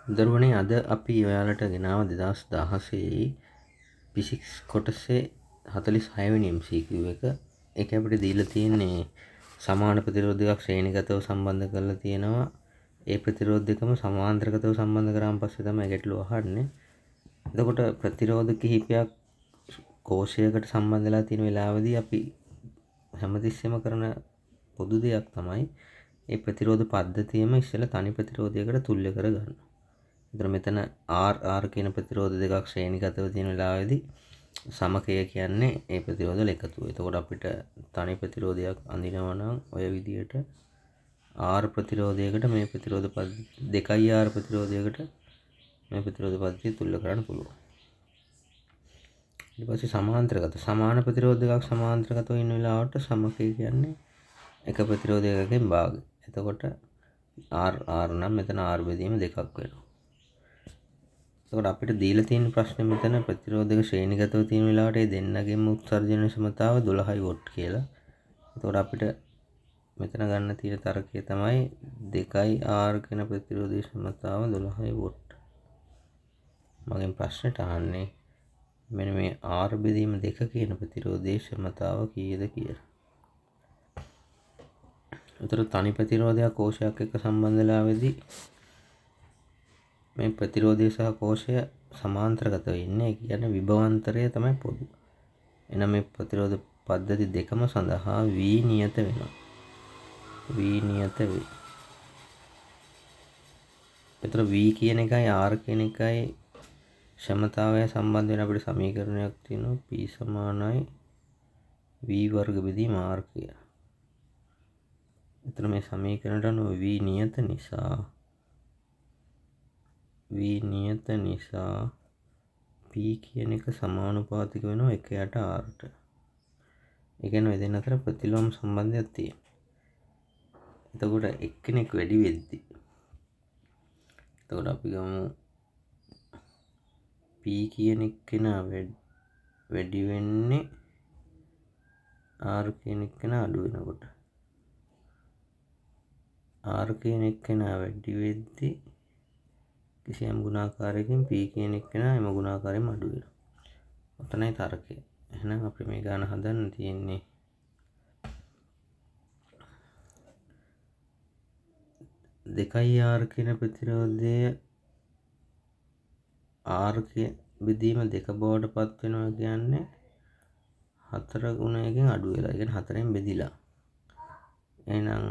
දරුවනේ අද අපි ඔයාලට ගෙනාව 2016 ෆිසික්ස් කොටසේ 46 වෙනි MCQ එක. ඒක අපිට දීලා තියෙන්නේ සමාන ප්‍රතිරෝධයක් ශ්‍රේණිගතව සම්බන්ධ කරලා තියෙනවා. ඒ ප්‍රතිරෝධ දෙකම සමාන්තරගතව සම්බන්ධ කරාන් පස්සේ තමයි ගැටලුව අහන්නේ. එතකොට ප්‍රතිරෝධ කිහිපයක් කෝෂයකට සම්බන්ධ වෙලා තියෙන වෙලාවදී අපි හැමතිස්සෙම කරන පොදු දෙයක් තමයි ඒ ප්‍රතිරෝධ පද්ධතියම ඉස්සෙල්ලා තනි ප්‍රතිරෝධයකට තුල්‍ය කරගන්න. එතන මෙතන R කියන ප්‍රතිරෝධ දෙකක් ශ්‍රේණිගතව තියෙන වෙලාවේදී සමකය කියන්නේ ඒ ප්‍රතිරෝධ වල එකතුව. එතකොට අපිට තනි ප්‍රතිරෝධයක් අඳිනවා නම් ඔය විදිහට R ප්‍රතිරෝධයකට මේ ප්‍රතිරෝධ පද්ධතිය 2R ප්‍රතිරෝධයකට මේ ප්‍රතිරෝධ පද්ධතිය තුල්ල කරන්න පුළුවන්. ඊට පස්සේ සමාන්තරගත සමාන ප්‍රතිරෝධ දෙකක් සමාන්තරගතව ඉන්න වෙලාවට සමකය කියන්නේ එක ප්‍රතිරෝධයකකින් භාගය. එතකොට R නම් මෙතන R බෙදීම දෙකක් වෙනවා. එතකොට අපිට දීලා තියෙන ප්‍රශ්නේ මෙතන ප්‍රතිරෝධක ශ්‍රේණිගතව තියෙන වෙලාවට ඒ දෙන්නගෙම උත්සර්ජන ක්ෂමතාව 12 වොට් කියලා. එතකොට අපිට මෙතන ගන්න තියෙන තර්කය තමයි 2R කියන ප්‍රතිරෝධී ක්ෂමතාව 12 වොට්. මගෙන් ප්‍රශ්නෙට අහන්නේ මෙන්න මේ R බෙදීම 2 කියන ප්‍රතිරෝධී ක්ෂමතාව කීයද කියලා. උතර තනි ප්‍රතිරෝධයක් කෝෂයක් එක්ක සම්බන්ධ වෙලාවේදී මේ ප්‍රතිරෝධය සහ කෝෂය සමාන්තරගත වෙන්නේ. ඒ කියන්නේ විභවාන්තරය තමයි පොදු. එහෙනම් මේ ප්‍රතිරෝධ පද්ධති දෙකම සඳහා V නියත වෙනවා. V නියත වේ. ඒතර V කියන එකයි R කියන එකයි ක්ෂමතාවය සම්බන්ධ වෙන අපිට සමීකරණයක් තියෙනවා. P සමානයි V වර්ග බෙදීම R කියලා. එතන මේ සමීකරණයට අනුව V නියත නිසා P කියන එක සමානුපාතික වෙනවා 1ට Rට. ඒ කියන්නේ මේ දෙන්න අතර ප්‍රතිලෝම සම්බන්ධයක් තියෙනවා. එතකොට එක්කෙනෙක් වැඩි වෙද්දී එතකොට අපි ගමු P කියන එක්කෙනා වැඩි වෙන්නේ R කියන එක්කෙනා අඩු වෙනකොට. R කියන එක්කෙනා වැඩි වෙද්දී කිසියම් ගුණාකාරයකින් P කියන එක්කෙනා එම ගුණාකාරයෙන් අඩු වෙනවා. ඔතනයි තර්කය. එහෙනම් අපි මේ ගාන හදන්න තියෙන්නේ දෙකයි R කියන ප්‍රතිරෝධය R කියන බෙදීම 2 බවට පත් වෙනවා කියන්නේ 4 ගුණයකින් අඩු වෙලා. ඒ කියන්නේ 4ෙන් බෙදිලා. එහෙනම්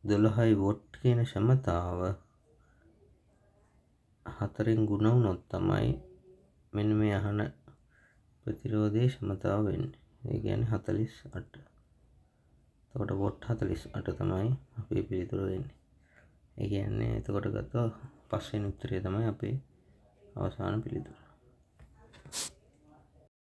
12 වොට් කියන ක්ෂමතාව 4ෙන් ගුණ වුණොත් තමයි මෙන්න මේ අහන ප්‍රතිරෝධයේ ක්ෂමතාව වෙන්නේ. ඒ කියන්නේ 48. එතකොට වොට් 48 තමයි අපේ පිළිතුර වෙන්නේ. ඒ කියන්නේ එතකොට ගත්තා පස්වෙනි උත්තරය තමයි අපේ අවසාන පිළිතුර.